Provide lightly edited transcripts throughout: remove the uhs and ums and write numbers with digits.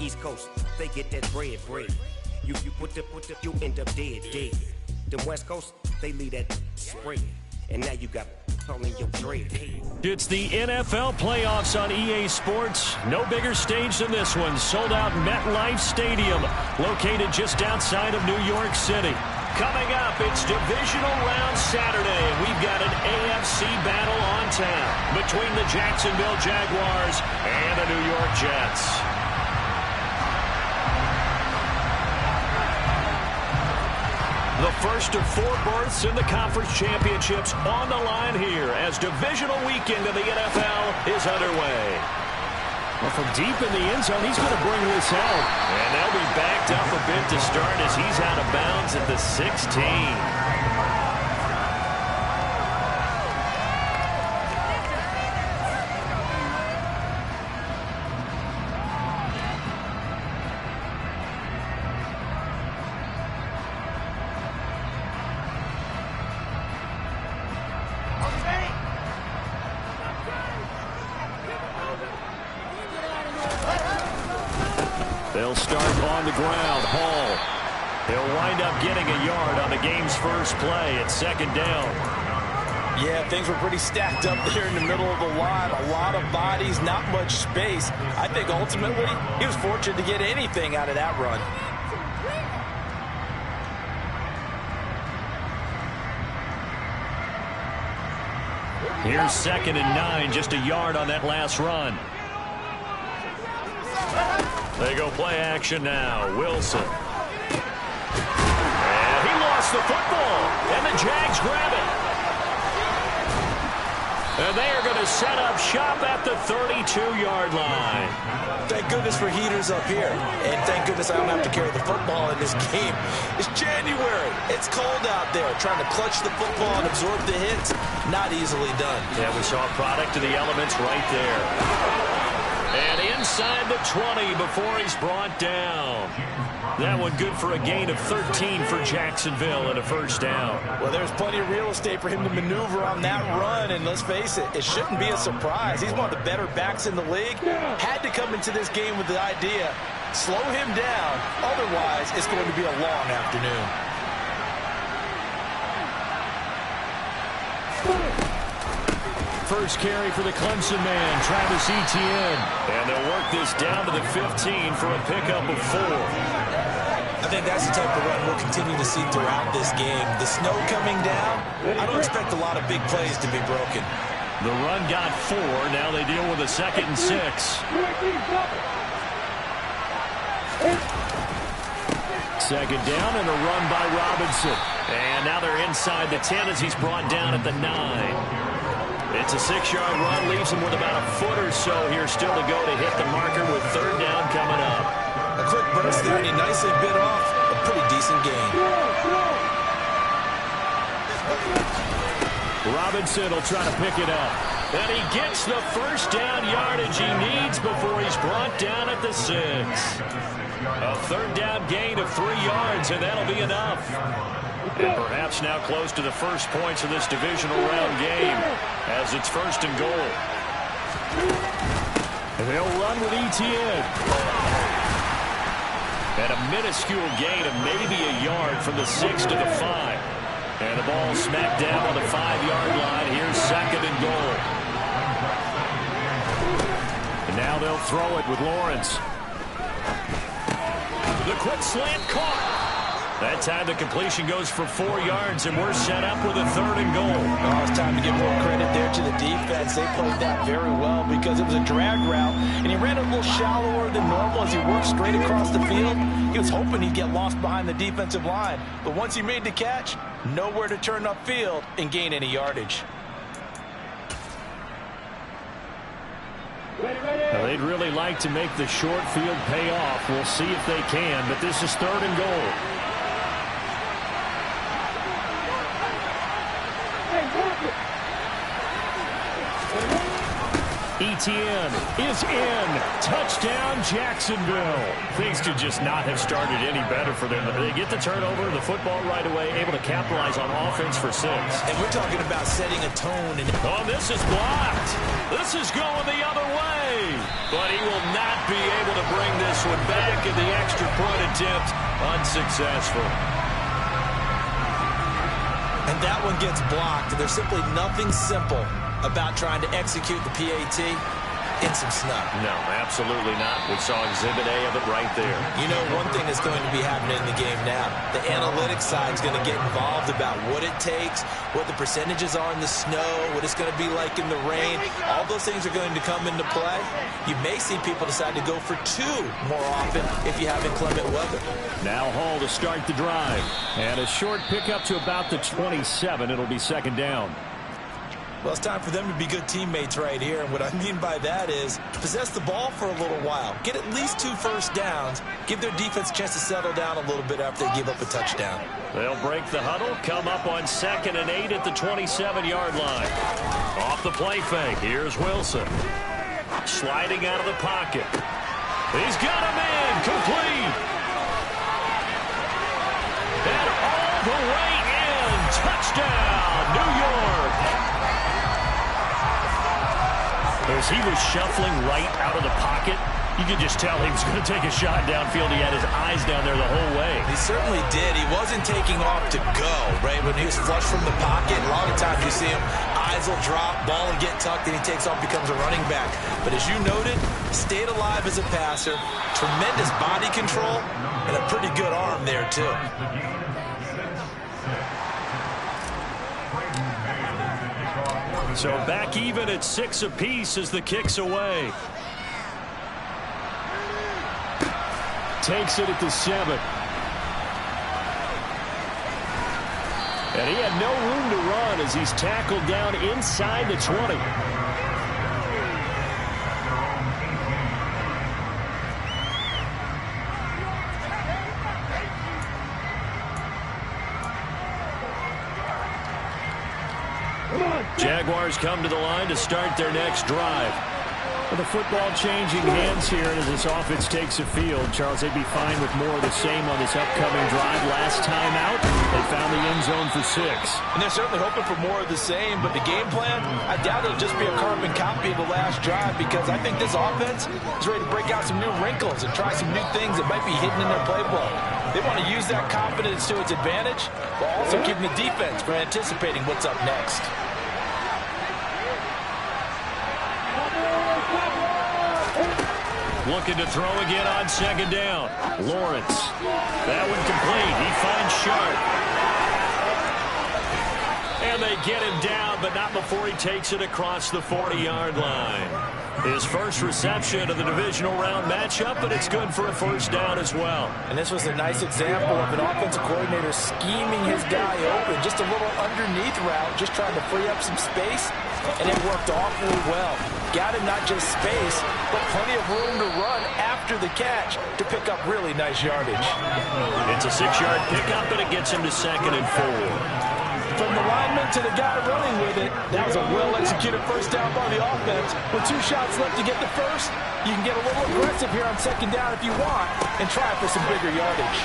East Coast, they get that bread. You you end up dead. The West Coast, they leave that spread. And now you got all in your dread. It's the NFL playoffs on EA Sports. No bigger stage than this one. Sold out MetLife Stadium, located just outside of New York City. Coming up, it's divisional round Saturday. We've got an AFC battle on tap between the Jacksonville Jaguars and the New York Jets. The first of 4 berths in the conference championships on the line here as divisional weekend of the NFL is underway. Well, from deep in the end zone, he's going to bring this out. And they'll be backed up a bit to start as he's out of bounds at the 16. They'll start on the ground. Hall. He'll wind up getting a yard on the game's first play at second down. Yeah, things were pretty stacked up there in the middle of the line. A lot of bodies, not much space. I think ultimately he was fortunate to get anything out of that run. Here's 2nd and 9, just a yard on that last run. They go play action now. Wilson. And he lost the football. And the Jags grab it. And they are going to set up shop at the 32-yard line. Thank goodness for heaters up here. And thank goodness I don't have to carry the football in this game. It's January. It's cold out there. Trying to clutch the football and absorb the hits, not easily done. Yeah, we saw a product of the elements right there. And inside the 20 before he's brought down. That one good for a gain of 13 for Jacksonville and a first down. Well, there's plenty of real estate for him to maneuver on that run. And let's face it, it shouldn't be a surprise. He's one of the better backs in the league. Had to come into this game with the idea, slow him down. Otherwise, it's going to be a long afternoon. First carry for the Clemson man, Travis Etienne. And they'll work this down to the 15 for a pickup of 4. I think that's the type of run we'll continue to see throughout this game. The snow coming down, I don't expect a lot of big plays to be broken. The run got 4. Now they deal with a 2nd and 6. Second down and a run by Robinson. And now they're inside the 10 as he's brought down at the 9. It's a 6-yard run, leaves him with about a foot or so here still to go to hit the marker with 3rd down coming up. A quick burst there, and he nicely bit off a pretty decent gain. Robinson will try to pick it up. And he gets the first down yardage he needs before he's brought down at the 6. A 3rd down gain of 3 yards, and that'll be enough. And perhaps now close to the first points of this divisional round game as it's 1st and goal. And they'll run with Etienne. And a minuscule gain of maybe a yard from the 6 to the 5. And the ball smacked down on the 5-yard line. Here's 2nd and goal. And now they'll throw it with Lawrence. The quick slant caught. That time the completion goes for 4 yards, and we're set up with a 3rd and goal. Oh, it's time to give more credit there to the defense. They played that very well because it was a drag route, and he ran a little shallower than normal as he worked straight across the field. He was hoping he'd get lost behind the defensive line, but once he made the catch, nowhere to turn upfield and gain any yardage. Well, they'd really like to make the short field pay off. We'll see if they can, but this is 3rd and goal. Etienne is in. Touchdown, Jacksonville. Things could just not have started any better for them. They get the turnover, the football right away, able to capitalize on offense for 6. And we're talking about setting a tone. Oh, this is blocked. This is going the other way. But he will not be able to bring this one back, and the extra point attempt unsuccessful. And that one gets blocked. There's simply nothing simple about trying to execute the PAT in some snub. No, absolutely not. We saw Exhibit A of it right there. You know, one thing that's going to be happening in the game now, the analytics side is going to get involved about what it takes, what the percentages are in the snow, what it's going to be like in the rain. All those things are going to come into play. You may see people decide to go for 2 more often if you have inclement weather. Now Hall to start the drive. And a short pickup to about the 27. It'll be second down. Well, it's time for them to be good teammates right here. And what I mean by that is possess the ball for a little while. Get at least 2 first downs. Give their defense a chance to settle down a little bit after they give up a touchdown. They'll break the huddle, come up on 2nd and 8 at the 27-yard line. Off the play fake. Here's Wilson. Sliding out of the pocket. He's got him in. Complete. And all the way in. Touchdown, New York. As he was shuffling right out of the pocket, you could just tell he was going to take a shot downfield. He had his eyes down there the whole way. He certainly did. He wasn't taking off to go, right? When he was flush from the pocket, a lot of times you see him, eyes will drop, ball will get tucked, and he takes off, becomes a running back. But as you noted, stayed alive as a passer, tremendous body control, and a pretty good arm there, too. So back even at 6 apiece as the kick's away. Takes it at the 7. And he had no room to run as he's tackled down inside the 20. Jaguars come to the line to start their next drive. With the football changing hands here as this offense takes a field, Charles, they'd be fine with more of the same on this upcoming drive. Last time out, they found the end zone for 6. And they're certainly hoping for more of the same, but the game plan, I doubt it'll just be a carbon copy of the last drive, because I think this offense is ready to break out some new wrinkles and try some new things that might be hidden in their playbook. They want to use that confidence to its advantage, while also keeping the defense from anticipating what's up next. Looking to throw again on 2nd down. Lawrence. That one complete. He finds Sharp. And they get him down, but not before he takes it across the 40-yard line. His first reception of the divisional round matchup, but it's good for a first down as well. And this was a nice example of an offensive coordinator scheming his guy open. Just a little underneath route, just trying to free up some space, and it worked awfully well. Got him not just space, but plenty of room to run after the catch to pick up really nice yardage. It's a 6-yard pickup, and it gets him to 2nd and 4. From the lineman to the guy running with it, that was a well-executed first down by the offense. With 2 shots left to get the first, you can get a little aggressive here on 2nd down if you want and try for some bigger yardage.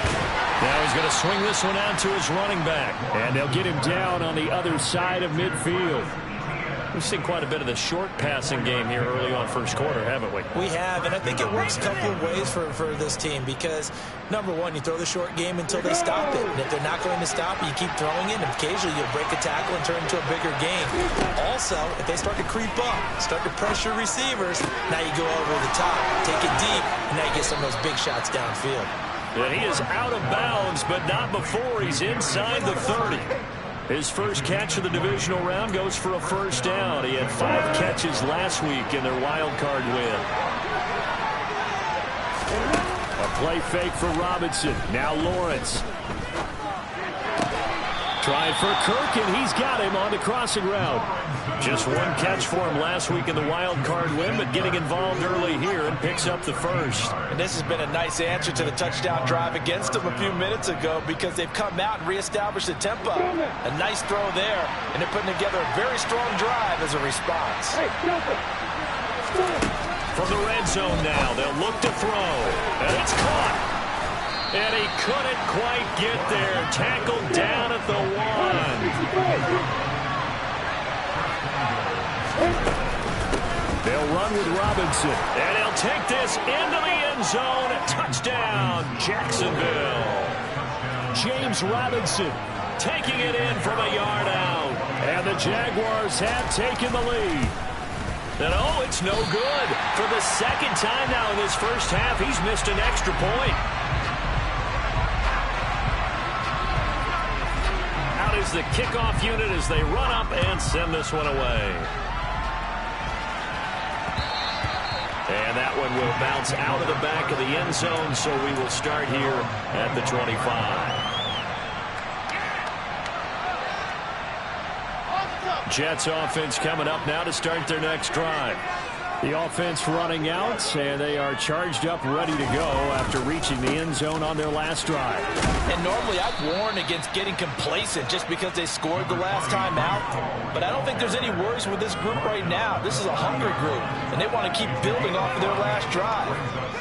Now he's going to swing this one out to his running back, and they'll get him down on the other side of midfield. We've seen quite a bit of the short passing game here early on first quarter, haven't we? We have, and I think it works a couple of ways for this team because, number one, you throw the short game until they stop it. And if they're not going to stop it, you keep throwing it, and occasionally you'll break a tackle and turn it into a bigger game. Also, if they start to creep up, start to pressure receivers, now you go over the top, take it deep, and now you get some of those big shots downfield. And he is out of bounds, but not before he's inside the 30. His first catch of the divisional round goes for a first down. He had 5 catches last week in their wild card win. A play fake for Robinson. Now Lawrence. Tried for Kirk, and he's got him on the crossing route. Just 1 catch for him last week in the wild card win, but getting involved early here and picks up the first. And this has been a nice answer to the touchdown drive against them a few minutes ago because they've come out and reestablished the tempo. A nice throw there, and they're putting together a very strong drive as a response. From the red zone now, they'll look to throw. And it's caught. And he couldn't quite get there. Tackled down at the 1. They'll run with Robinson. And he'll take this into the end zone. Touchdown, Jacksonville. James Robinson taking it in from a yard out. And the Jaguars have taken the lead. And oh, it's no good. For the second time now in this first half, he's missed an extra point. Out is the kickoff unit as they run up and send this one away. And that one will bounce out of the back of the end zone, so we will start here at the 25. Jets offense coming up now to start their next drive. The offense running out, and they are charged up, ready to go after reaching the end zone on their last drive. And normally I'd warn against getting complacent just because they scored the last time out. But I don't think there's any worries with this group right now. This is a hungry group, and they want to keep building off of their last drive.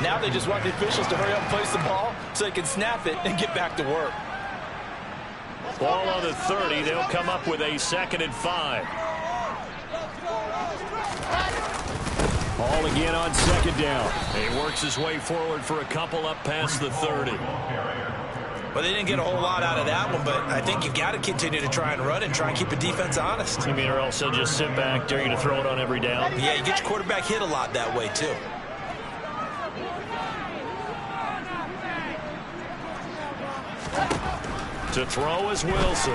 Now they just want the officials to hurry up and place the ball so they can snap it and get back to work. Ball on the 30. They'll come up with a 2nd and 5. Ball again on 2nd down. He works his way forward for a couple up past the 30. Well, they didn't get a whole lot out of that one, but I think you've got to continue to try and run and try and keep the defense honest. You mean, or else they'll just sit back, dare you to throw it on every down? Yeah, you get your quarterback hit a lot that way, too. To throw is Wilson.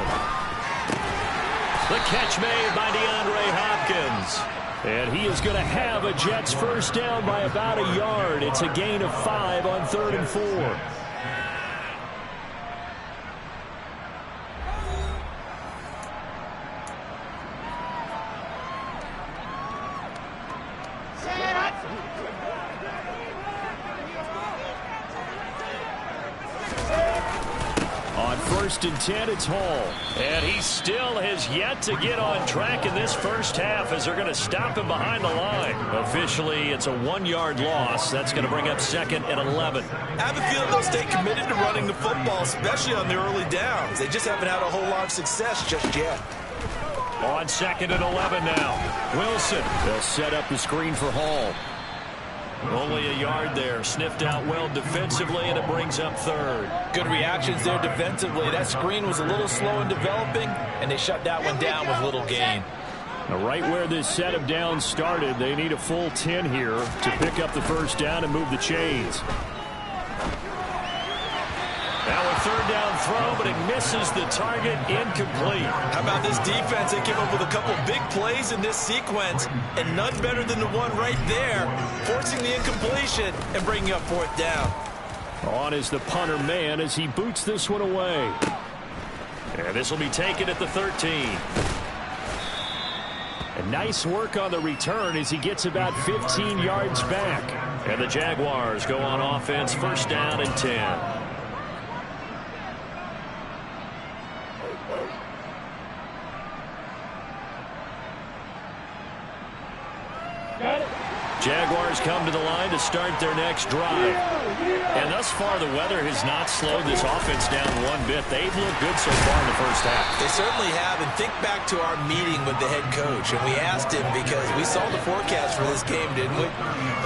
The catch made by DeAndre Hopkins. And he is going to have a Jets first down by about a yard. It's a gain of 5 on 3rd and 4. On 1st and 10, it's Hall. And he still has yet to get on track in this first half as they're going to stop him behind the line. Officially, it's a 1-yard loss. That's going to bring up 2nd and 11. I have a feeling they'll stay committed to running the football, especially on the early downs. They just haven't had a whole lot of success just yet. On 2nd and 11 now. Wilson. They'll set up the screen for Hall. Only a yard there. Sniffed out well defensively, and it brings up 3rd. Good reactions there defensively. That screen was a little slow in developing, and they shut that one down with little gain. Now, right where this set of downs started, they need a full 10 here to pick up the first down and move the chains. Now a 3rd down throw, but it misses the target, incomplete. How about this defense? They came up with a couple big plays in this sequence, and none better than the one right there, forcing the incompletion and bringing up 4th down. On is the punter man as he boots this one away. And this will be taken at the 13. And nice work on the return as he gets about 15 yards back. And the Jaguars go on offense, 1st down and 10. Jaguars come to the line to start their next drive. And thus far, the weather has not slowed this offense down one bit. They've looked good so far in the first half. They certainly have. And think back to our meeting with the head coach. And we asked him, because we saw the forecast for this game, didn't we?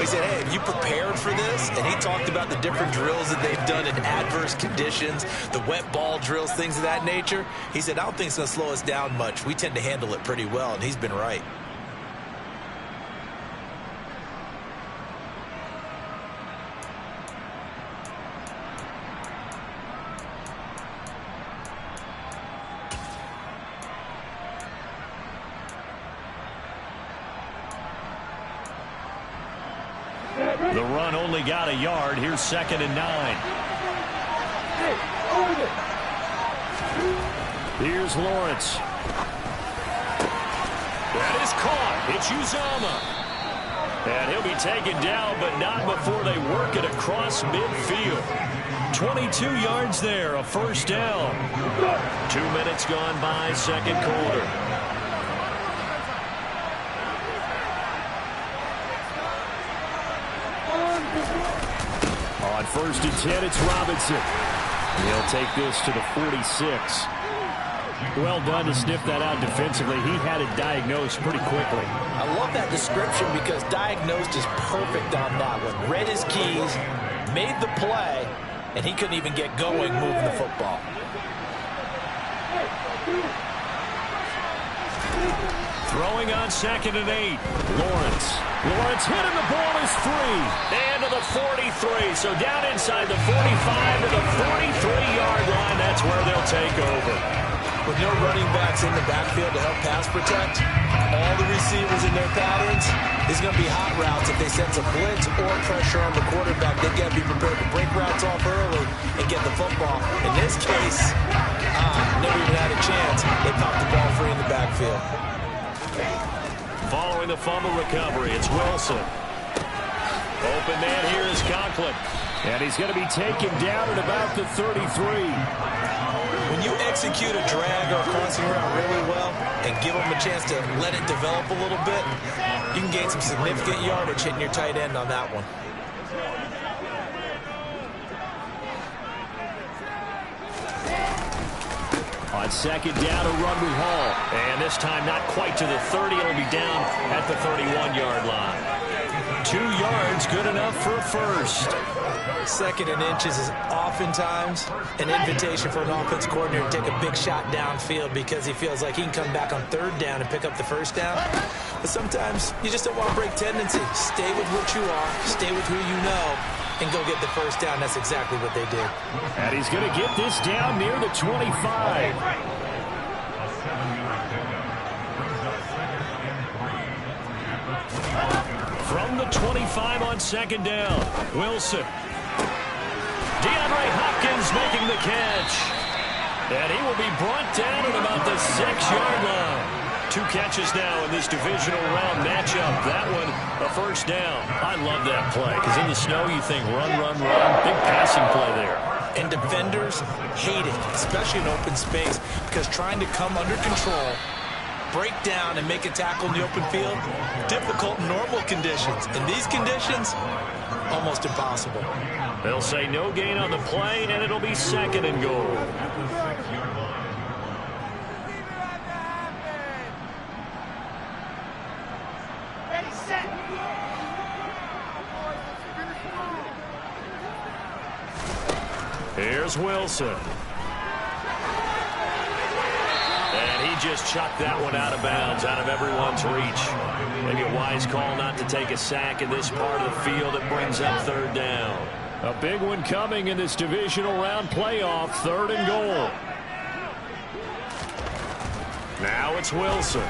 We said, hey, have you prepared for this? And he talked about the different drills that they've done in adverse conditions, the wet ball drills, things of that nature. He said, I don't think it's going to slow us down much. We tend to handle it pretty well. And he's been right. The run only got a yard. Here's 2nd and 9. Here's Lawrence. That is caught. It's Uzomah. And he'll be taken down, but not before they work it across midfield. 22 yards there, a 1st down. 2 minutes gone by, 2nd quarter. On 1st and 10, it's Robinson. He'll take this to the 46. Well done to sniff that out defensively. He had it diagnosed pretty quickly. I love that description because diagnosed is perfect on that one. Read his keys, made the play, and he couldn't even get going moving the football. Throwing on 2nd and 8. Lawrence hit and the ball is free. And to the 43. So down inside the 45 to the 43-yard line. That's where they'll take over. With no running backs in the backfield to help pass protect, all the receivers in their patterns, there's going to be hot routes. If they sense a blitz or pressure on the quarterback, they got to be prepared to break routes off early and get the football. In this case, never even had a chance. They popped the ball free in the backfield. Following the fumble recovery, it's Wilson. Open man here is Conklin. And he's going to be taken down at about the 33. When you execute a drag or a crossing route really well and give them a chance to let it develop a little bit, you can gain some significant yardage hitting your tight end on that one. On 2nd down, a run with Hall. And this time not quite to the 30. It'll be down at the 31-yard line. 2 yards, good enough for a first. 2nd and inches is oftentimes an invitation for an offense coordinator to take a big shot downfield because he feels like he can come back on 3rd down and pick up the first down. But sometimes you just don't want to break tendency. Stay with what you are, stay with who you know, and go get the first down. That's exactly what they did. And he's going to get this down near the 25. From the 25 on 2nd down, Wilson. DeAndre Hopkins making the catch. And he will be brought down at about the 6-yard line. 2 catches now in this divisional round matchup. That one, a first down. I love that play because in the snow you think run, run, run. Big passing play there. And defenders hate it, especially in open space, because trying to come under control, break down and make a tackle in the open field, difficult in normal conditions. In these conditions, almost impossible. They'll say no gain on the play, and it'll be 2nd and goal. Here's Wilson. And he just chucked that one out of bounds, out of everyone's reach. Maybe a wise call not to take a sack in this part of the field. It brings up 3rd down. A big one coming in this divisional round playoff, 3rd and goal. Now it's Wilson.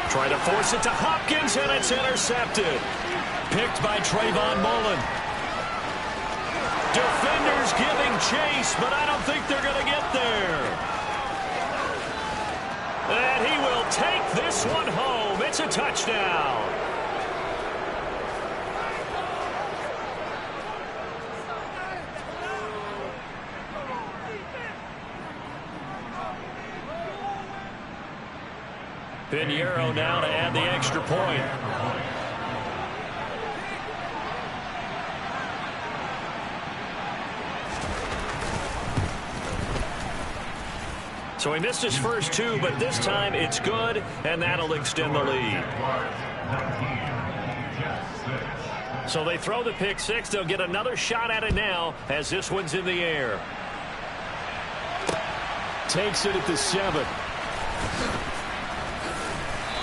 Trying to force it to Hopkins, and it's intercepted. Picked by Trayvon Mullen. Defenders giving chase, but I don't think they're going to get there. And he will take this one home. It's a touchdown. Pinheiro now to add the extra point. So he missed his first 2, but this time it's good, and that'll extend the lead. So they throw the pick 6. They'll get another shot at it now as this one's in the air. Takes it at the 7.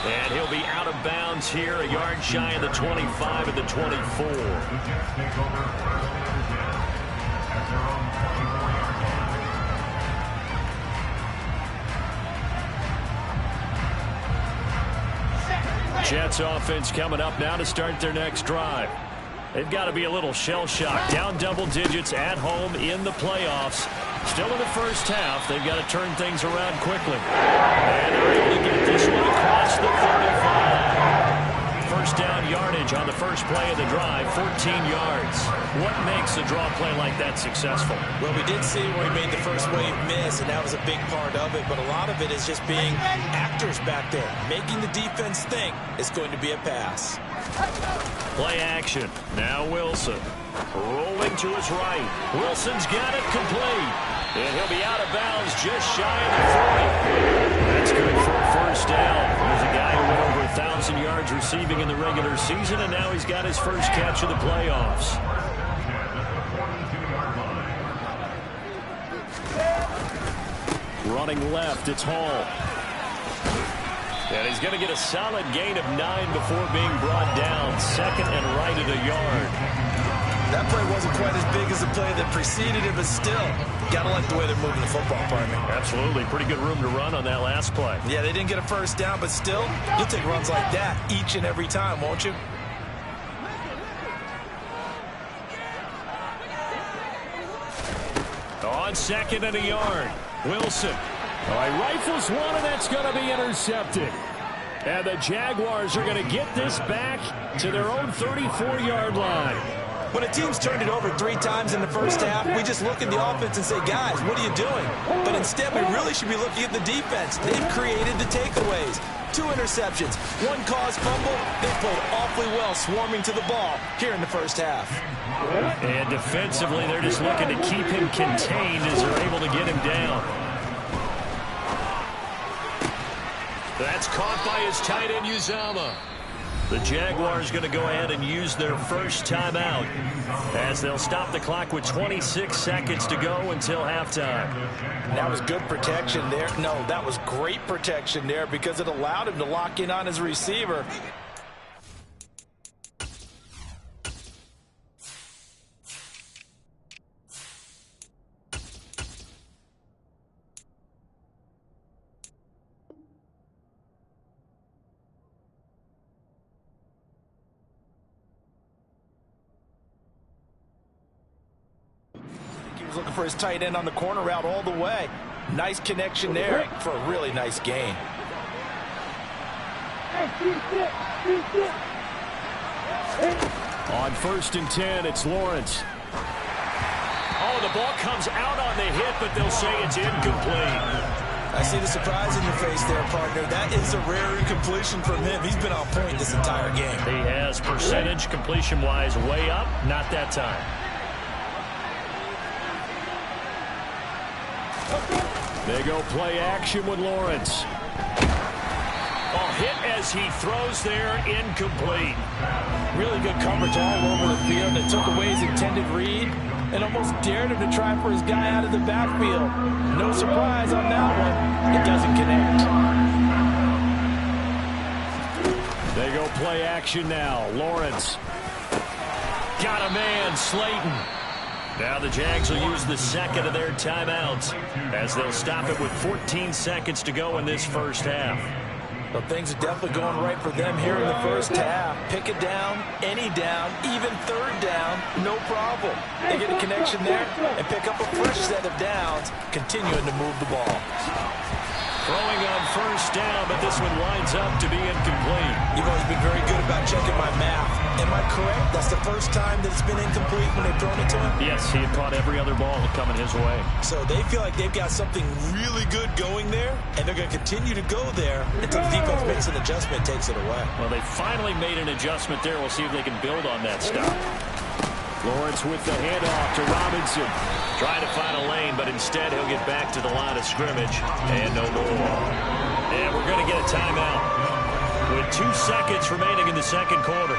And he'll be out of bounds here, a yard shy of the 25 and the 24. Jets offense coming up now to start their next drive. They've got to be a little shell-shocked. Down double digits at home in the playoffs. Still in the first half. They've got to turn things around quickly. And they're able to get this one across the 35. First down yardage on the first play of the drive, 14 yards. What makes a draw play like that successful? Well, we did see where he made the first wave miss, and that was a big part of it. But a lot of it is just being actors back there, making the defense think it's going to be a pass. Play action. Now Wilson. Rolling to his right. Wilson's got it complete. And he'll be out of bounds just shy of the 40. That's good for a first down. He's a guy who went over 1,000 yards receiving in the regular season, and now he's got his first catch of the playoffs. Running left, it's Hall. And he's going to get a solid gain of 9 before being brought down. Second and right at a yard. That play wasn't quite as big as the play that preceded it, but still, got to like the way they're moving the football, pardon me. Absolutely. Pretty good room to run on that last play. Yeah, they didn't get a first down, but still, you'll take runs like that each and every time, won't you? On second and a yard, Wilson. All right, rifles one, and that's going to be intercepted. And the Jaguars are going to get this back to their own 34-yard line. When a team's turned it over 3 times in the first half, we just look at the offense and say, guys, what are you doing? But instead, we really should be looking at the defense. They've created the takeaways. 2 interceptions, 1 caused fumble. They played awfully well swarming to the ball here in the first half. And defensively, they're just looking to keep him contained as they're able to get him down. That's caught by his tight end, Uzama. The Jaguars going to go ahead and use their first timeout as they'll stop the clock with 26 seconds to go until halftime. That was good protection there. No, that was great protection there because it allowed him to lock in on his receiver. Looking for his tight end on the corner route all the way. Nice connection there for a really nice gain. On 1st and 10, it's Lawrence. Oh, the ball comes out on the hit, but they'll say it's incomplete. I see the surprise in your face there, partner. That is a rare incompletion from him. He's been on point this entire game. He has percentage completion-wise way up, not that time. They go play action with Lawrence. Oh, hit as he throws there, incomplete. Really good coverage all over the field that took away his intended read and almost dared him to try for his guy out of the backfield. No surprise on that one. It doesn't connect. They go play action now. Lawrence. Got a man, Slayton. Now the Jags will use the second of their timeouts as they'll stop it with 14 seconds to go in this first half. Well, things are definitely going right for them here in the first half. Pick it down, any down, even 3rd down, no problem. They get a connection there and pick up a fresh set of downs, continuing to move the ball. Throwing on 1st down, but this one winds up to be incomplete. You've always been very good about checking my math. Am I correct? That's the first time that it's been incomplete when they've thrown it to him? Yes, he had caught every other ball coming his way. So they feel like they've got something really good going there, and they're going to continue to go there until the defense makes an adjustment and takes it away. Well, they finally made an adjustment there. We'll see if they can build on that stop. Lawrence with the handoff to Robinson. Trying to find a lane, but instead he'll get back to the line of scrimmage. And no more. And we're going to get a timeout with 2 seconds remaining in the second quarter.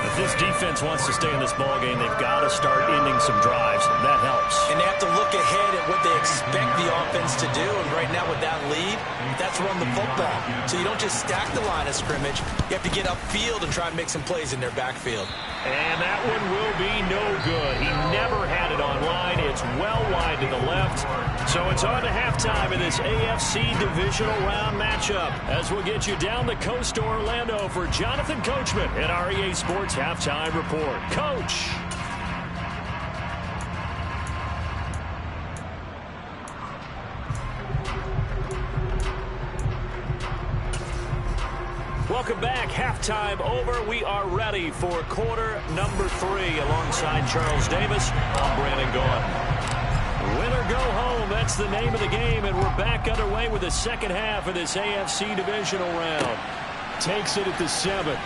If this defense wants to stay in this ballgame, they've got to start ending some drives. That helps. And they have to look ahead at what they expect the offense to do. And right now with that lead, that's run the football. So you don't just stack the line of scrimmage. You have to get upfield and try and make some plays in their backfield. And that one will be no good. He never had it online. It's well wide to the left. So it's on to halftime in this AFC divisional round matchup as we'll get you down the coast to Orlando for Jonathan Coachman at our EA Sports Halftime Report. Coach. Welcome back. Halftime over. We are ready for quarter number 3 alongside Charles Davis. I'm Brandon Gaughan. Win or go home, that's the name of the game, and we're back underway with the second half of this AFC divisional round. Takes it at the 7.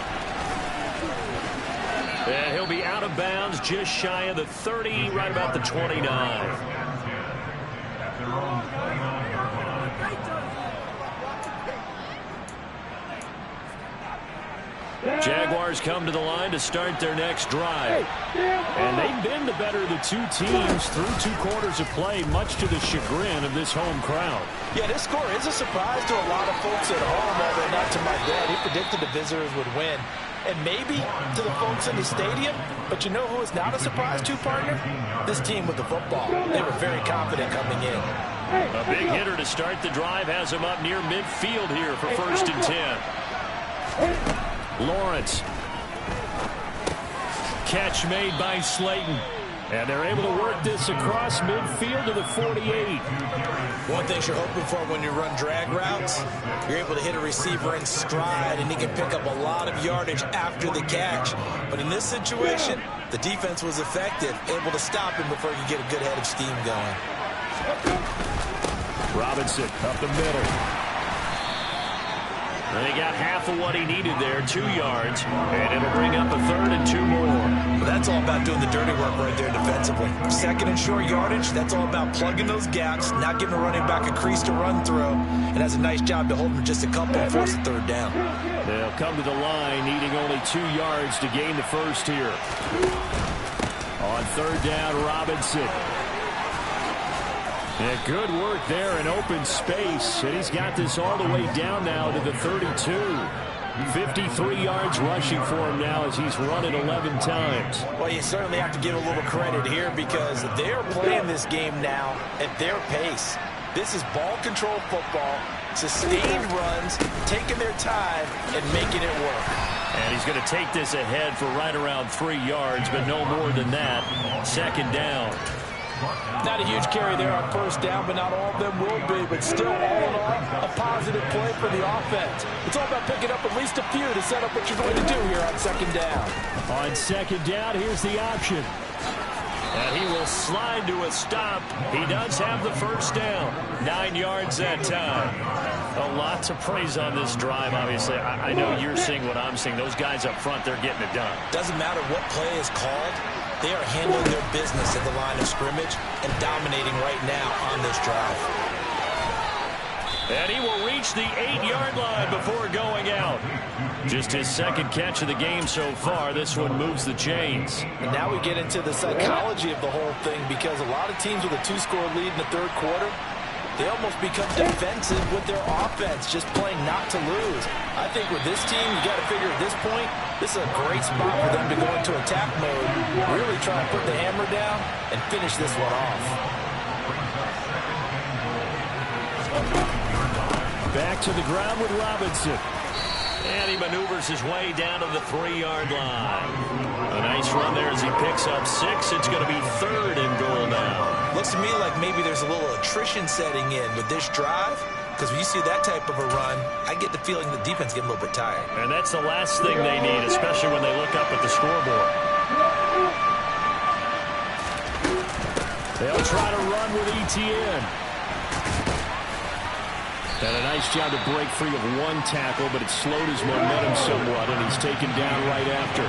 And he'll be out of bounds just shy of the 30, right about the 29. Jaguars come to the line to start their next drive. And they've been the better of the two teams through 2 quarters of play, much to the chagrin of this home crowd. Yeah, this score is a surprise to a lot of folks at home, although not to my dad. He predicted the visitors would win. And maybe to the folks in the stadium, but you know who is not a surprise to, partner? This team with the football. They were very confident coming in. A big hitter to start the drive has him up near midfield here for 1st and 10. Lawrence. Catch made by Slayton. And they're able to work this across midfield to the 48. One thing you're hoping for when you run drag routes, you're able to hit a receiver in stride, and he can pick up a lot of yardage after the catch. But in this situation, the defense was effective, able to stop him before you get a good head of steam going. Robinson up the middle. And he got half of what he needed there, 2 yards, and it'll bring up a 3rd and 2 more. Well, that's all about doing the dirty work right there defensively. 2nd and short yardage, that's all about plugging those gaps, not giving a running back a crease to run through, and has a nice job to hold him just a couple and force the 3rd down. They'll come to the line needing only 2 yards to gain the 1st here. On 3rd down, Robinson. Yeah, good work there in open space, and he's got this all the way down now to the 32. 53 yards rushing for him now as he's run it 11 times. Well, you certainly have to give a little credit here because they're playing this game now at their pace. This is ball control football, sustained runs, taking their time, and making it work. And he's going to take this ahead for right around 3 yards, but no more than that. 2nd down. Not a huge carry there on 1st down, but not all of them will be. But still, all in all, a positive play for the offense. It's all about picking up at least a few to set up what you're going to do here on 2nd down. On 2nd down, here's the option. And he will slide to a stop. He does have the 1st down. 9 yards that time. A lot to praise on this drive, obviously. I know you're seeing what I'm seeing. Those guys up front, they're getting it done. Doesn't matter what play is called. They are handling their business at the line of scrimmage and dominating right now on this drive. And he will reach the 8-yard line before going out. Just his 2nd catch of the game so far. This one moves the chains. And now we get into the psychology of the whole thing because a lot of teams with a 2-score lead in the 3rd quarter, they almost become defensive with their offense, just playing not to lose. I think with this team, you got to figure at this point, this is a great spot for them to go into attack mode, really try and put the hammer down and finish this one off. Back to the ground with Robinson. And he maneuvers his way down to the 3-yard line. A nice run there as he picks up 6. It's going to be 3rd and goal now. Looks to me like maybe there's a little attrition setting in with this drive. Because when you see that type of a run, I get the feeling the defense getting a little bit tired. And that's the last thing they need, especially when they look up at the scoreboard. They'll try to run with ETN. And a nice job to break free of 1 tackle, but it slowed his momentum somewhat, and he's taken down right after.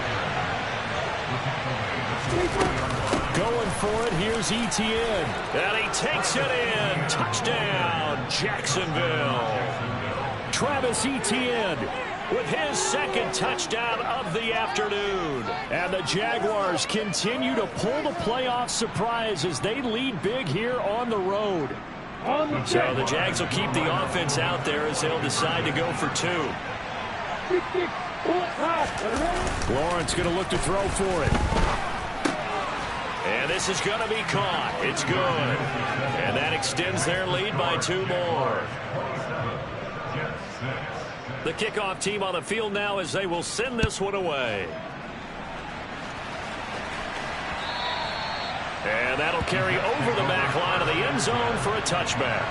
Going for it, here's ETN. And he takes it in. Touchdown, Jacksonville. Travis Etienne with his 2nd touchdown of the afternoon. And the Jaguars continue to pull the playoff surprise as they lead big here on the road. So the Jags will keep the offense out there as they'll decide to go for 2. Lawrence going to look to throw for it. And this is going to be caught. It's good. And that extends their lead by 2 more. The kickoff team on the field now as they will send this one away. And that'll carry over the back line of the end zone for a touchback.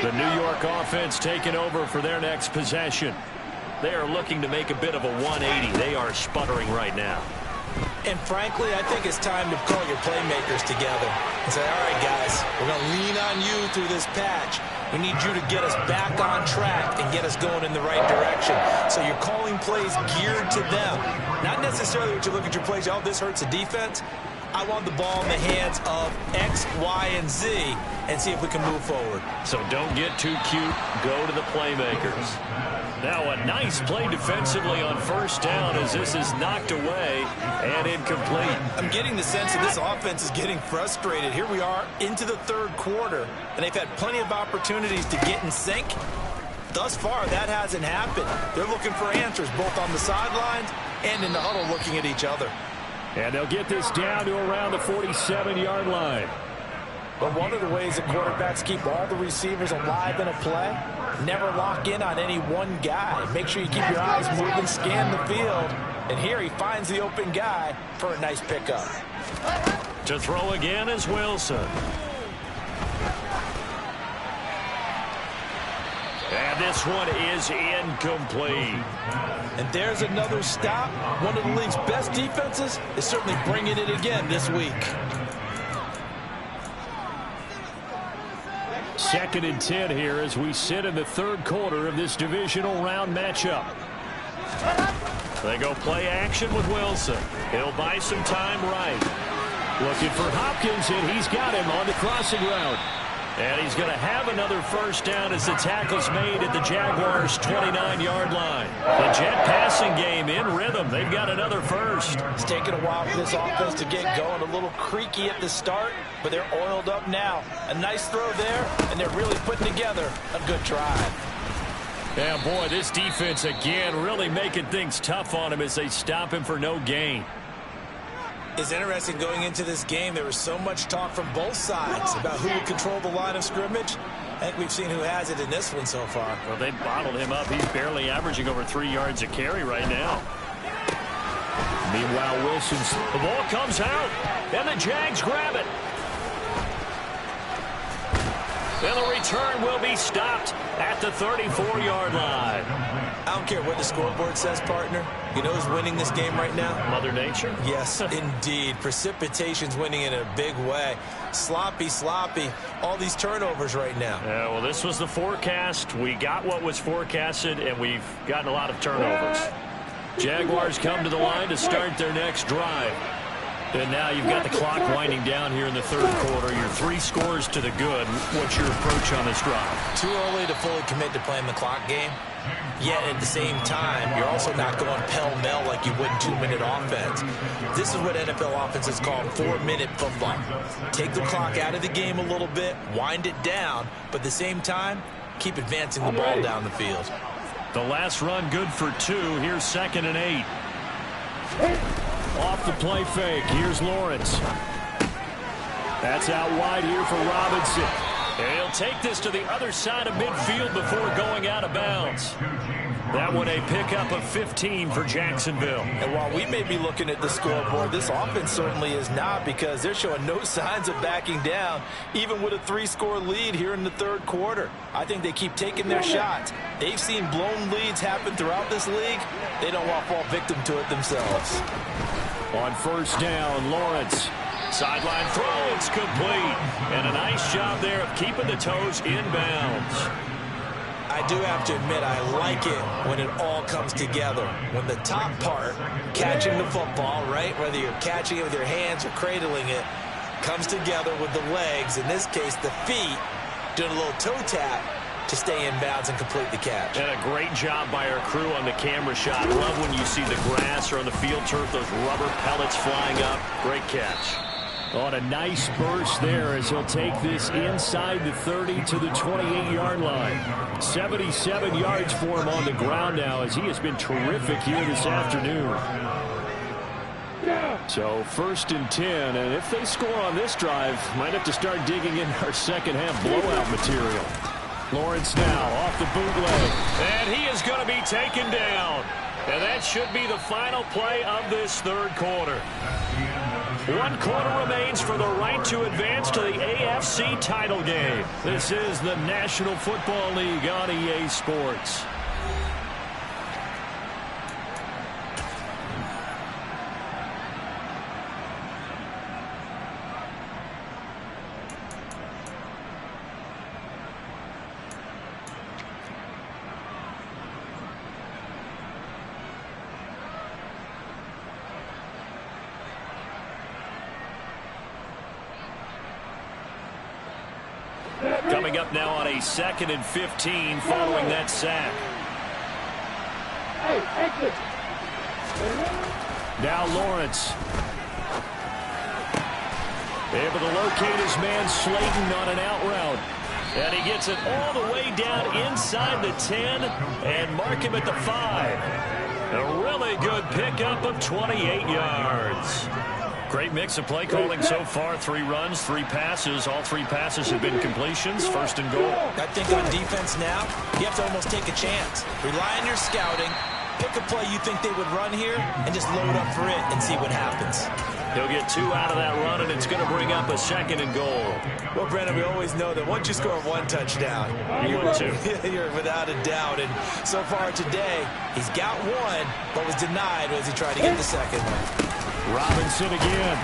The New York offense taking over for their next possession. They are looking to make a bit of a 180. They are sputtering right now. And frankly, I think it's time to call your playmakers together and say, all right, guys, we're going to lean on you through this patch. We need you to get us back on track and get us going in the right direction. So you're calling plays geared to them. Not necessarily what you look at your plays, oh, this hurts the defense. I want the ball in the hands of X, Y, and Z and see if we can move forward. So don't get too cute. Go to the playmakers. Now a nice play defensively on first down as this is knocked away and incomplete. I'm getting the sense that this offense is getting frustrated. Here we are into the third quarter, and they've had plenty of opportunities to get in sync. Thus far, that hasn't happened. They're looking for answers both on the sidelines and in the huddle looking at each other. And they'll get this down to around the 47-yard line. But one of the ways that quarterbacks keep all the receivers alive in a play, never lock in on any one guy. Make sure you keep your eyes moving, scan the field. And here he finds the open guy for a nice pickup. To throw again is Wilson. And this one is incomplete. And there's another stop. One of the league's best defenses is certainly bringing it again this week. 2nd and 10 here as we sit in the third quarter of this divisional round matchup. They go play action with Wilson. He'll buy some time right. Looking for Hopkins, and he's got him on the crossing route. And he's going to have another first down as the tackle's made at the Jaguars' 29-yard line. The jet passing game in rhythm. They've got another first. It's taken a while for this offense to get going. A little creaky at the start, but they're oiled up now. A nice throw there, and they're really putting together a good drive. Yeah, boy, this defense again really making things tough on him as they stop him for no gain. It's interesting going into this game. There was so much talk from both sides about who would control the line of scrimmage. I think we've seen who has it in this one so far. Well, they bottled him up. He's barely averaging over 3 yards a carry right now. Meanwhile, the ball comes out, and the Jags grab it. And the return will be stopped at the 34-yard line. I don't care what the scoreboard says, partner. You know who's winning this game right now? Mother Nature? Yes, indeed. Precipitation's winning in a big way. Sloppy. All these turnovers right now. Yeah, well, this was the forecast. We got what was forecasted, and we've gotten a lot of turnovers. Jaguars come to the line to start their next drive. And now you've got the clock winding down here in the third quarter. You're 3 scores to the good. What's your approach on this drive? Too early to fully commit to playing the clock game. Yet at the same time, you're also not going pell-mell like you would in 2-minute offense. This is what NFL offenses call 4-minute football. Take the clock out of the game a little bit, wind it down, but at the same time, keep advancing the ball down the field. The last run good for 2. Here's 2nd and 8. Off the play fake. Here's Lawrence. That's out wide here for Robinson. And he'll take this to the other side of midfield before going out of bounds. That one a pickup of 15 for Jacksonville. And while we may be looking at the scoreboard, this offense certainly is not, because they're showing no signs of backing down, even with a 3-score lead here in the third quarter. I think they keep taking their shots. They've seen blown leads happen throughout this league. They don't want to fall victim to it themselves. On first down, Lawrence. Sideline throw, it's complete. And a nice job there of keeping the toes in bounds. I do have to admit, I like it when it all comes together. When the top part, catching the football, right, whether you're catching it with your hands or cradling it, comes together with the legs, in this case the feet, doing a little toe tap to stay in bounds and complete the catch. And a great job by our crew on the camera shot. Love when you see the grass or on the field turf, those rubber pellets flying up. Great catch. On a nice burst there as he'll take this inside the 30 to the 28-yard line. 77 yards for him on the ground now as he has been terrific here this afternoon. So 1st and 10, and if they score on this drive, might have to start digging in our second half blowout material. Lawrence now off the bootleg. And he is going to be taken down. And that should be the final play of this third quarter. 1 quarter remains for the right to advance to the AFC title game. This is the National Football League on EA Sports. Coming up now on a 2nd and 15 following that sack. Now Lawrence. Able to locate his man Slayton on an out route. And he gets it all the way down inside the 10 and mark him at the 5. A really good pickup of 28 yards. Great mix of play calling so far. 3 runs, 3 passes. All 3 passes have been completions. 1st and goal. I think on defense now, you have to almost take a chance. Rely on your scouting. Pick a play you think they would run here and just load up for it and see what happens. He'll get 2 out of that run, and it's going to bring up a 2nd and goal. Well, Brandon, we always know that once you score 1 touchdown, you're without a doubt. And so far today, he's got 1, but was denied as he tried to get the 2nd one. Robinson again.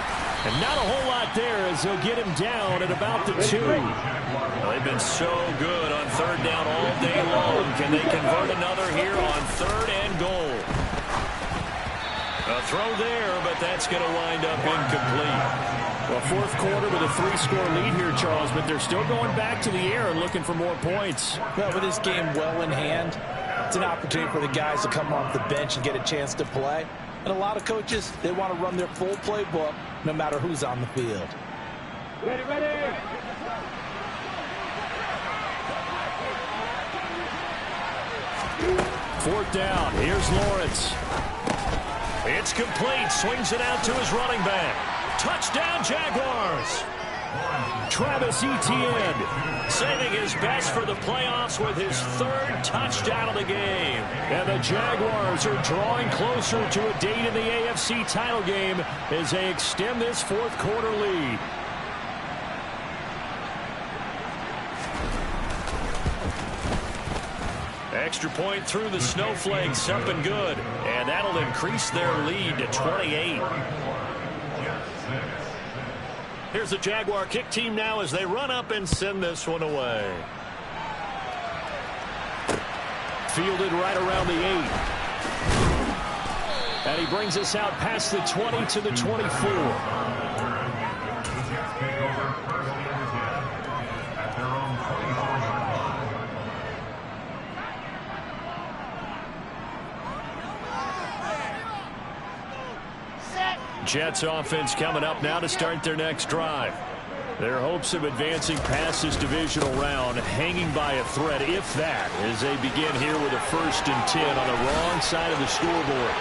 And not a whole lot there as he'll get him down at about the 2. Well, they've been so good on 3rd down all day long. Can they convert another here on 3rd and goal? A throw there, but that's going to wind up incomplete. Well, 4th quarter with a 3-score lead here, Charles, but they're still going back to the air and looking for more points. Well, with this game well in hand, it's an opportunity for the guys to come off the bench and get a chance to play. And a lot of coaches, they want to run their full playbook no matter who's on the field. Ready. 4th down. Here's Lawrence. It's complete. Swings it out to his running back. Touchdown, Jaguars. Travis Etienne saving his best for the playoffs with his 3rd touchdown of the game. And the Jaguars are drawing closer to a date in the AFC title game as they extend this 4th quarter lead. Extra point through the snowflakes, up and good. And that'll increase their lead to 28. Here's the Jaguar kick team now as they run up and send this one away. Fielded right around the 8. And he brings us out past the 20 to the 24. Jets offense coming up now to start their next drive. Their hopes of advancing past this divisional round hanging by a thread, if that, as they begin here with a 1st and 10 on the wrong side of the scoreboard.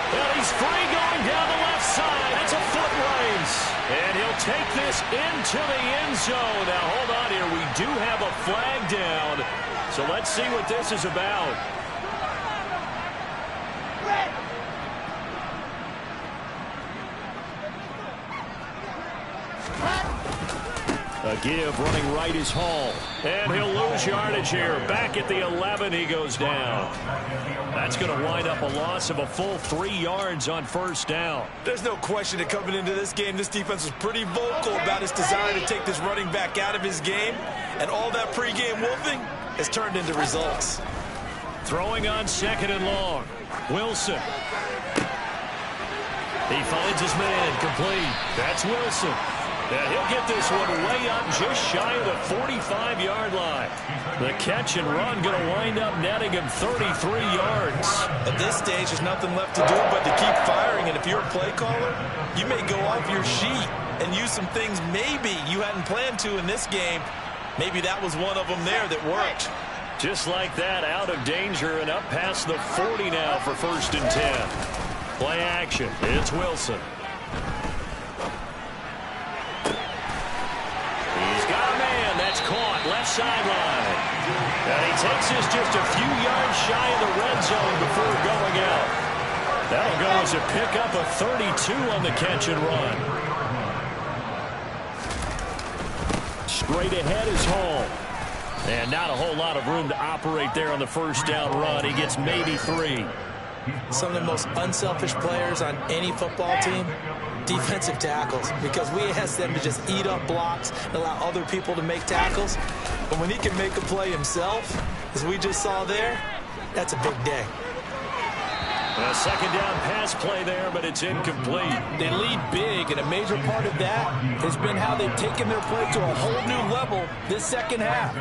Well, he's free going down the left side. It's a foot race. And he'll take this into the end zone. Now, hold on here. We do have a flag down. So let's see what this is about. A give running right is Hall. And he'll lose yardage here. Back at the 11 he goes down. That's going to wind up a loss of a full 3 yards on 1st down. There's no question that coming into this game, this defense was pretty vocal about its desire to take this running back out of his game. And all that pregame wolfing has turned into results. Throwing on 2nd and long. Wilson. He finds his man complete. That's Wilson. And he'll get this one way up just shy of the 45-yard line. The catch and run going to wind up netting him 33 yards. At this stage, there's nothing left to do but to keep firing. And if you're a play caller, you may go off your sheet and use some things maybe you hadn't planned to in this game. Maybe that was one of them there that worked. Just like that, out of danger and up past the 40 now for 1st and 10. Play action. It's Wilson. Caught left sideline. And he takes this just a few yards shy of the red zone before going out. That'll go as a pickup of 32 on the catch and run. Straight ahead is Hall. And not a whole lot of room to operate there on the 1st down run. He gets maybe 3. Some of the most unselfish players on any football team, defensive tackles, because we ask them to just eat up blocks and allow other people to make tackles. But when he can make a play himself, as we just saw there, that's a big day. A second down pass play there, but it's incomplete. They lead big, and a major part of that has been how they've taken their play to a whole new level this second half.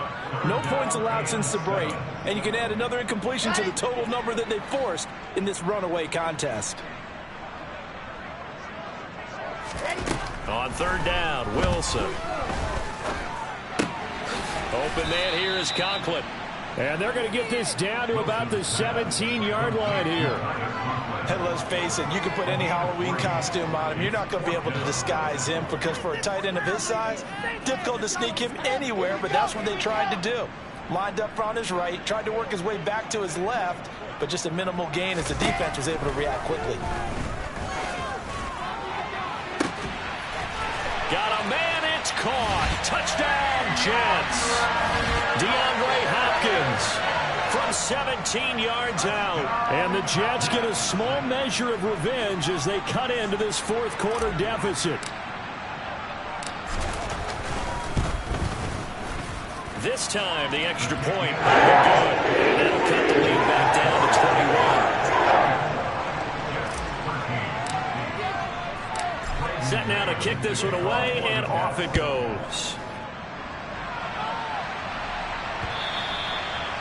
No points allowed since the break, and you can add another incompletion to the total number that they forced in this runaway contest. On third down, Wilson. Open man here is Conklin. And they're going to get this down to about the 17-yard line here. And let's face it, you can put any Halloween costume on him. You're not going to be able to disguise him because for a tight end of his size, difficult to sneak him anywhere, but that's what they tried to do. Lined up on his right, tried to work his way back to his left, but just a minimal gain as the defense was able to react quickly. Got a man, it's caught. Touchdown, Jets. DeAndre Hopkins from 17 yards out. And the Jets get a small measure of revenge as they cut into this fourth quarter deficit. This time, the extra point will be good. And that'll cut the lead back down to 21. Set now to kick this one away, and off it goes.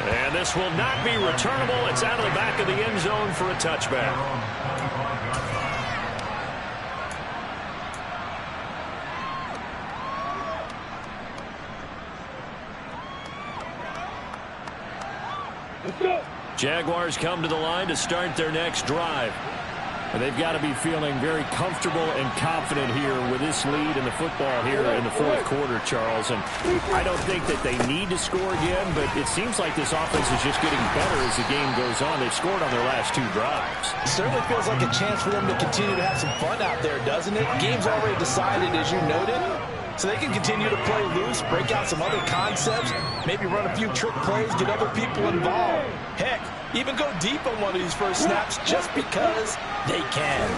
And this will not be returnable. It's out of the back of the end zone for a touchback. Jaguars come to the line to start their next drive. And they've got to be feeling very comfortable and confident here with this lead in the football here in the fourth quarter, Charles. And I don't think that they need to score again, but it seems like this offense is just getting better as the game goes on. They've scored on their last two drives. It certainly feels like a chance for them to continue to have some fun out there, doesn't it? Game's already decided, as you noted. So they can continue to play loose, break out some other concepts, maybe run a few trick plays, get other people involved. Heck, even go deep on one of these first snaps just because they can.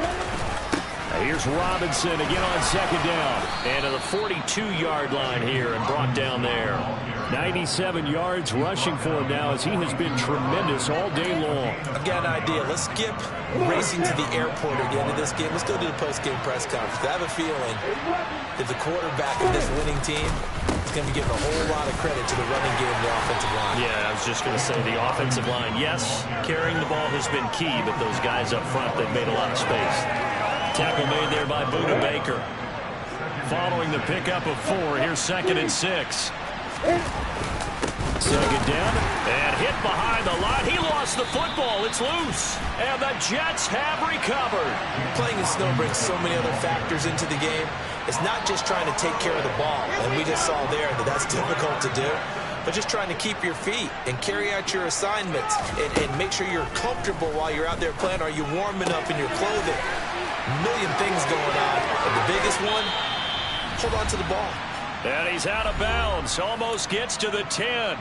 Now here's Robinson again on second down. And to the 42-yard line here and brought down there. 97 yards rushing for him now as he has been tremendous all day long. I've got an idea. Let's skip racing to the airport again in this game. Let's go to the post-game press conference. I have a feeling that the quarterback of this winning team is going to be giving a whole lot of credit to the running game and the offensive line. Yeah, I was just going to say the offensive line. Yes, carrying the ball has been key, but those guys up front, they've made a lot of space. Tackle made there by Buda Baker. Following the pickup of 4, here's 2nd and 6. Second down. And hit behind the line. He lost the football. It's loose. And the Jets have recovered. Playing in snow brings so many other factors into the game. It's not just trying to take care of the ball. And we just saw there that that's difficult to do. But just trying to keep your feet and carry out your assignments and make sure you're comfortable while you're out there playing. Are you warm enough in your clothing? A million things going on. But the biggest one, hold on to the ball. And he's out of bounds. Almost gets to the 10.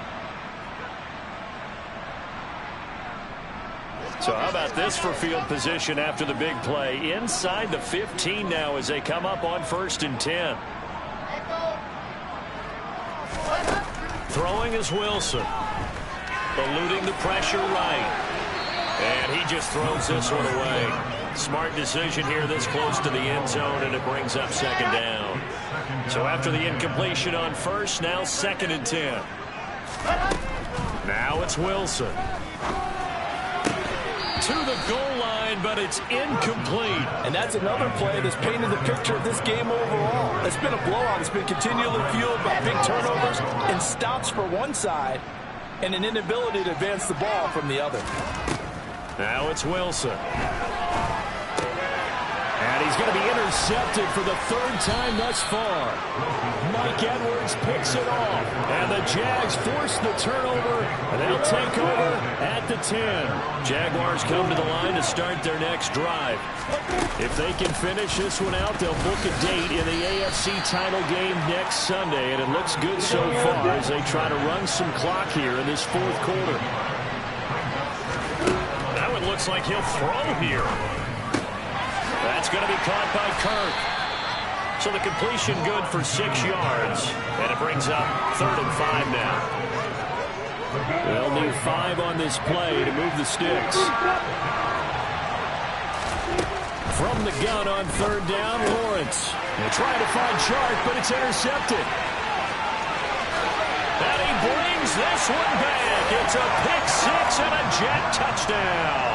So how about this for field position after the big play? Inside the 15 now as they come up on 1st and 10. Throwing is Wilson. Eluding the pressure right. And he just throws this one away. Smart decision here this close to the end zone, and it brings up 2nd down. So after the incompletion on 1st, now 2nd and 10. Now it's Wilson. To the goal line, but it's incomplete. And that's another play that's painted the picture of this game overall. It's been a blowout. It's been continually fueled by big turnovers and stops for one side and an inability to advance the ball from the other. Now it's Wilson. And he's going to be intercepted for the 3rd time thus far. Mike Edwards picks it off. And the Jags force the turnover, and they'll take over at the 10. Jaguars come to the line to start their next drive. If they can finish this one out, they'll book a date in the AFC title game next Sunday. And it looks good so far as they try to run some clock here in this fourth quarter. Now it looks like he'll throw here. That's going to be caught by Kirk. So the completion good for 6 yards. And it brings up 3rd and 5 now. They'll need 5 on this play to move the sticks. From the gun on third down, Lawrence. They're trying to find Chark, but it's intercepted. And he brings this one back. It's a pick six and a Jet touchdown.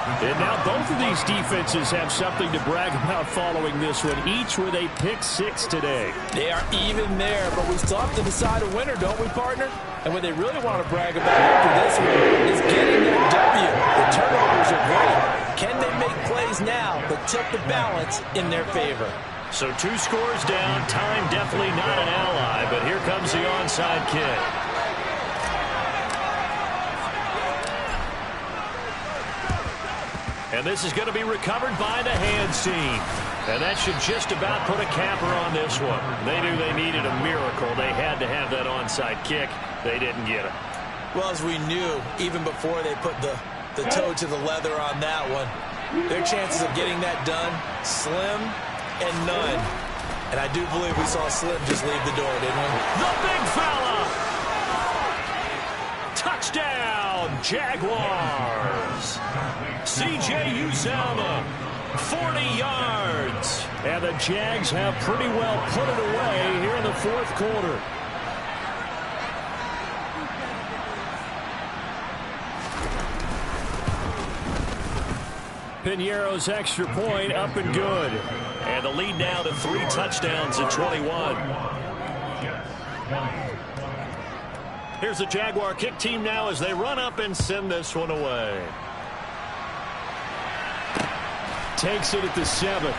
And now both of these defenses have something to brag about following this one, each with a pick six today. They are even there, but we still have to decide a winner, don't we, partner? And what they really want to brag about after this one is getting that W. The turnovers are great. Can they make plays now but tilt the balance in their favor? So 2 scores down. Time definitely not an ally, but here comes the onside kick. And this is going to be recovered by the hands team. And that should just about put a capper on this one. They knew they needed a miracle. They had to have that onside kick. They didn't get it. Well, as we knew, even before they put the toe to the leather on that one, their chances of getting that done, slim and none. And I do believe we saw Slim just leave the door, didn't we? The big fella! Touchdown, Jaguars! C.J. Uzomah, 40 yards. And the Jags have pretty well put it away here in the fourth quarter. Piñeiro's extra point up and good. And the lead now to 3 touchdowns at 21. Here's the Jaguar kick team now as they run up and send this one away. Takes it at the 7.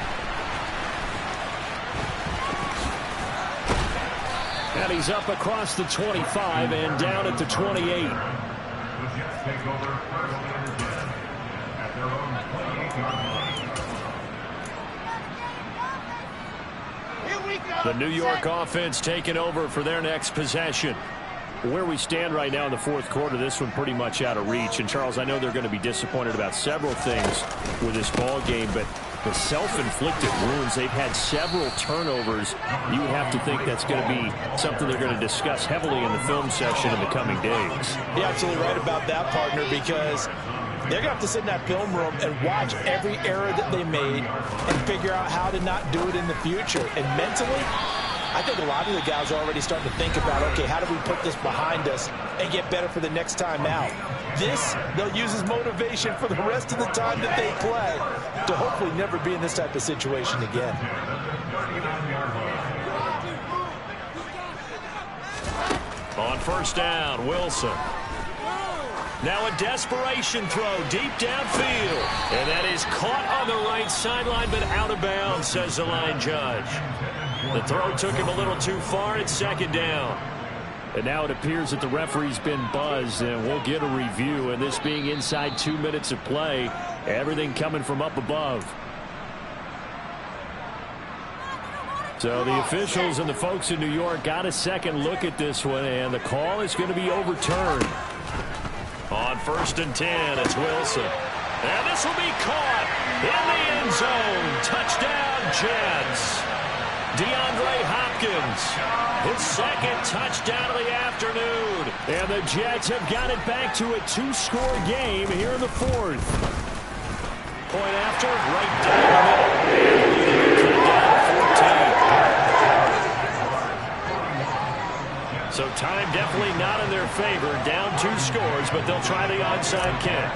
And he's up across the 25 and down at the 28. The New York offense taking over for their next possession. Where we stand right now in the fourth quarter, this one pretty much out of reach. And, Charles, I know they're going to be disappointed about several things with this ball game, but the self-inflicted wounds, they've had several turnovers. You would have to think that's going to be something they're going to discuss heavily in the film session in the coming days. You're absolutely right about that, partner, because they're going to have to sit in that film room and watch every error that they made and figure out how to not do it in the future. And mentally, I think a lot of the guys are already starting to think about, okay, how do we put this behind us and get better for the next time out? This, they'll use as motivation for the rest of the time that they play to hopefully never be in this type of situation again. On first down, Wilson. Now a desperation throw deep downfield. And that is caught on the right sideline, but out of bounds, says the line judge. The throw took him a little too far. It's second down. And now it appears that the referee's been buzzed, and we'll get a review. And this being inside 2 minutes of play, everything coming from up above. So the officials and the folks in New York got a second look at this one, and the call is going to be overturned. On first and 10, it's Wilson. And this will be caught in the end zone. Touchdown, Jets. DeAndre Hopkins, his second touchdown of the afternoon. And the Jets have got it back to a 2-score game here in the fourth. Point after, right down the middle. Down 14. So time definitely not in their favor. Down 2 scores, but they'll try the onside kick.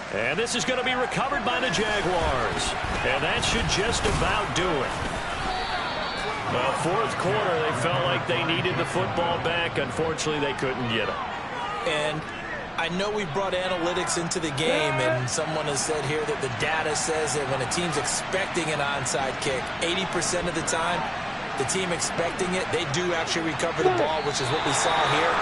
And this is going to be recovered by the Jaguars. And that should just about do it. Well, fourth quarter, they felt like they needed the football back. Unfortunately, they couldn't get it. And I know we brought analytics into the game, and someone has said here that the data says that when a team's expecting an onside kick, 80% of the time, the team expecting it, they do actually recover the ball, which is what we saw here.